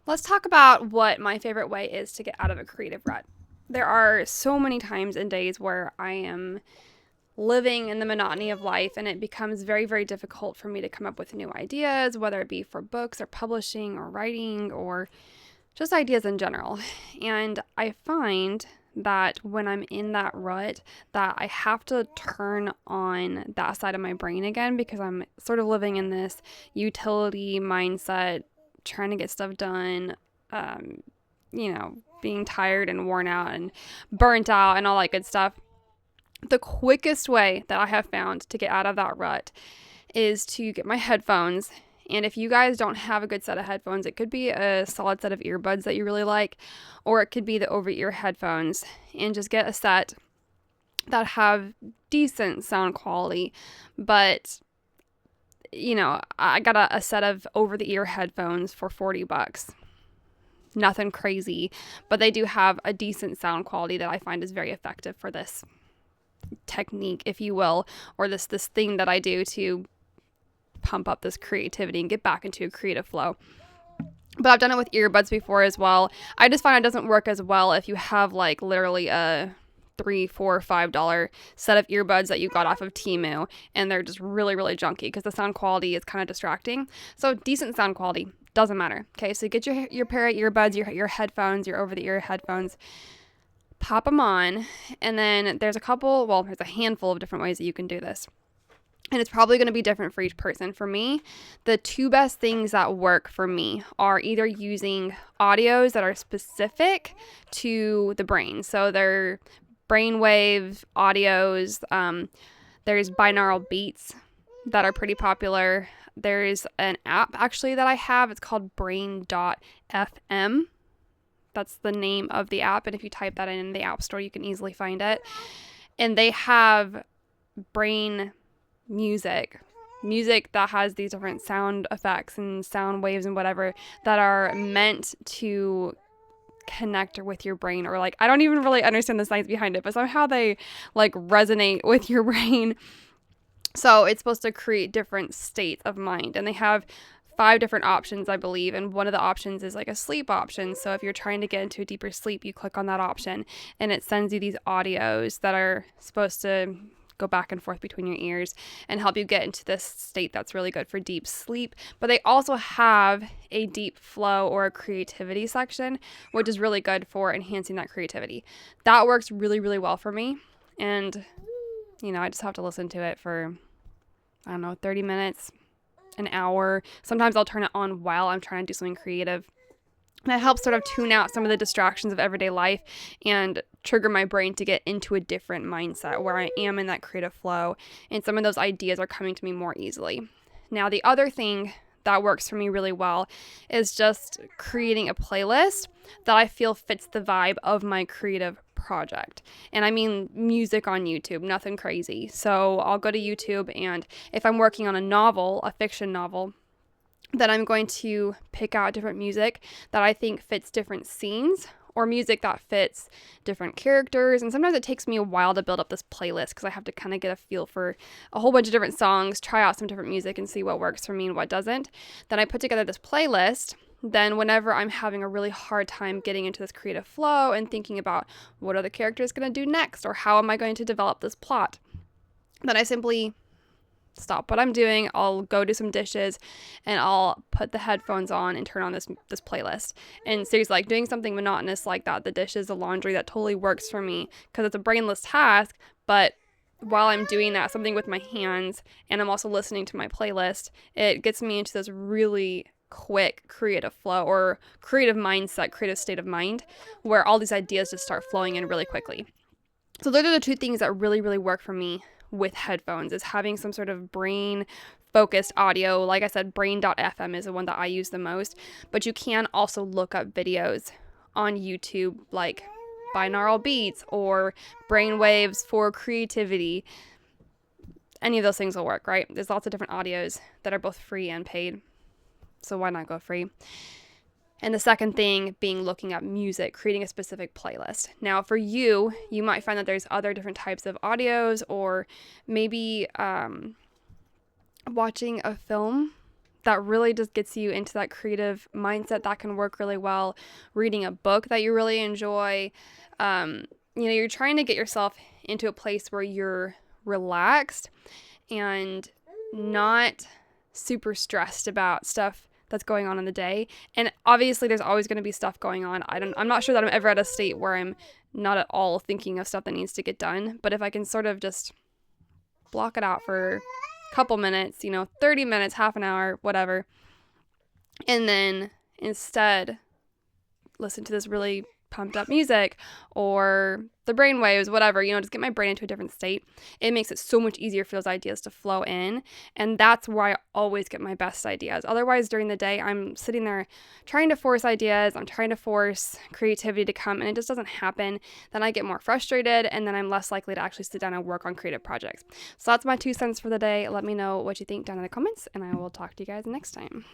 Let's talk about what my favorite way is to get out of a creative rut. There are so many times and days where I am living in the monotony of life and it becomes very, very difficult for me to come up with new ideas, whether it be for books or publishing or writing or just ideas in general. And I find that when I'm in that rut that I have to turn on that side of my brain again because I'm sort of living in this utility mindset, trying to get stuff done, um, being tired and worn out and burnt out and all that good stuff. The quickest way that I have found to get out of that rut is to get my headphones. And if you guys don't have a good set of headphones, it could be a solid set of earbuds that you really like, or it could be the over-ear headphones. And just get a set that have decent sound quality. But, I got a set of over-the-ear headphones for $40. Nothing crazy, but they do have a decent sound quality that I find is very effective for this technique, if you will, or this thing that I do to pump up this creativity and get back into a creative flow. But I've done it with earbuds before as well. I just find it doesn't work as well if you have like literally a $3, $4, $5 set of earbuds that you got off of Temu and they're just really, really junky because the sound quality is kind of distracting. So decent sound quality doesn't matter. Okay, so get your pair of earbuds, your headphones, your over-the-ear headphones, pop them on, and then there's a handful of different ways that you can do this. And it's probably going to be different for each person. For me, the two best things that work for me are either using audios that are specific to the brain. So they're brainwave audios. There's binaural beats that are pretty popular. There's an app actually that I have. It's called brain.fm. That's the name of the app. And if you type that in the App Store, you can easily find it. And they have brain music that has these different sound effects and sound waves and whatever that are meant to connect with your brain, or like, I don't even really understand the science behind it, but somehow they like resonate with your brain. So it's supposed to create different states of mind, and they have 5 different options, I believe, and one of the options is like a sleep option. So if you're trying to get into a deeper sleep, you click on that option and it sends you these audios that are supposed to go back and forth between your ears and help you get into this state that's really good for deep sleep. But they also have a deep flow or a creativity section, which is really good for enhancing that creativity. That works really, really well for me. And, I just have to listen to it for, 30 minutes, an hour. Sometimes I'll turn it on while I'm trying to do something creative. And it helps sort of tune out some of the distractions of everyday life and trigger my brain to get into a different mindset where I am in that creative flow and some of those ideas are coming to me more easily. Now, the other thing that works for me really well is just creating a playlist that I feel fits the vibe of my creative project. And I mean music on YouTube, nothing crazy. So I'll go to YouTube, and if I'm working on a fiction novel, then I'm going to pick out different music that I think fits different scenes, or music that fits different characters. And sometimes it takes me a while to build up this playlist because I have to kind of get a feel for a whole bunch of different songs, try out some different music and see what works for me and what doesn't. Then I put together this playlist. Then whenever I'm having a really hard time getting into this creative flow and thinking about what are the characters going to do next, or how am I going to develop this plot, then I simply stop what I'm doing. I'll go do some dishes and I'll put the headphones on and turn on this playlist. And seriously, like doing something monotonous like that, the dishes, the laundry, that totally works for me because it's a brainless task. But while I'm doing that, something with my hands, and I'm also listening to my playlist, it gets me into this really quick creative flow or creative mindset, creative state of mind where all these ideas just start flowing in really quickly. So those are the 2 things that really, really work for me with headphones, is having some sort of brain focused audio. Like I said, brain.fm is the one that I use the most, but you can also look up videos on YouTube like binaural beats or brain waves for creativity. Any of those things will work, right? There's lots of different audios that are both free and paid, so why not go free? And the second thing being looking up music, creating a specific playlist. Now for you might find that there's other different types of audios, or maybe watching a film that really just gets you into that creative mindset that can work really well. Reading a book that you really enjoy. You're trying to get yourself into a place where you're relaxed and not super stressed about stuff that's going on in the day. And obviously there's always going to be stuff going on. I'm not sure that I'm ever at a state where I'm not at all thinking of stuff that needs to get done. But if I can sort of just block it out for a couple minutes, 30 minutes, half an hour, whatever, and then instead listen to this really pumped up music or the brain waves, whatever, just get my brain into a different state. It makes it so much easier for those ideas to flow in. And that's where I always get my best ideas. Otherwise, during the day, I'm sitting there trying to force ideas. I'm trying to force creativity to come, and it just doesn't happen. Then I get more frustrated, and then I'm less likely to actually sit down and work on creative projects. So that's my 2 cents for the day. Let me know what you think down in the comments, and I will talk to you guys next time.